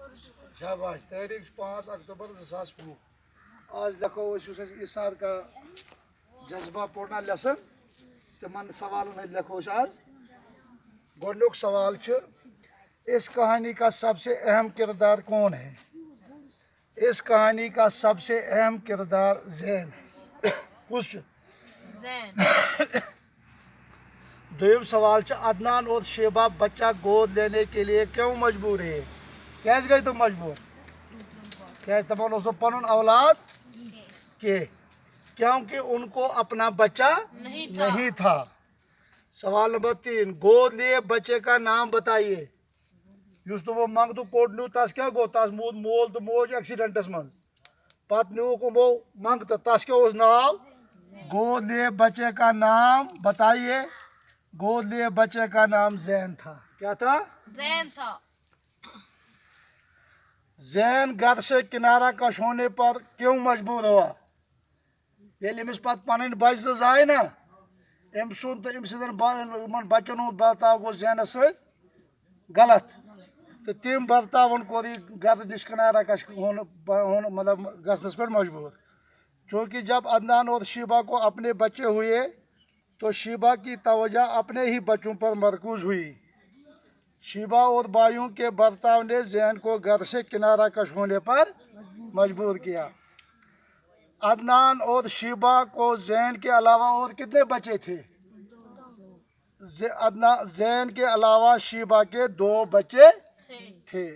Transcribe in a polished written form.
शाबाश तारीख 5 अक्टूबर 2020 आज लिखो इसार का जज्बा पढ़ना लेसन तमन सवाल लिखो आज गोडुक सवाल इस कहानी का सबसे अहम किरदार कौन है। इस कहानी का सबसे अहम किरदार ज़ैन है। कुछ दुयम सवाल अदनान और शेबा बच्चा गोद लेने के लिए क्यों मजबूर है। कैसे गए तुम मजबूर कैसे तमन तो पनुन औलाद के क्योंकि उनको अपना बच्चा नहीं था। सवाल नंबर 3 गोद लिए बच्चे का नाम बताइए। युस तो वो मंग तो कोट न्यू तस क्या गो तस मूद मोल तो मोज एक्सीडेंटस मन पत न्यू को वो मंग तो तस क्या उस नाम गोद लिए बच्चे का नाम बताइए। गोद लिए बच्चे का नाम ज़ैन था। क्या था? ज़ैन था। ज़ैन घर से किनारा कश होने पर क्यों मजबूर हुआ। ये अमिस पत पन बच्चे जाए ना अम सुन तो अम बच्चन बर्ताव गो ज़ैनस सत गलत तो तम बर्तावन कोर घर नश किनारा कश मतलब गसनस पे मजबूर। चूँकि जब अदनान और शीबा को अपने बच्चे हुए तो शीबा की तवज्जो अपने ही बच्चों पर मरकूज हुई। शीबा और भाइयों के बर्ताव ने ज़ैन को घर से किनारा कश होने पर मजबूर किया। अदनान और शीबा को ज़ैन के अलावा और कितने बच्चे थे। ज़ैन के अलावा शीबा के 2 बच्चे थे।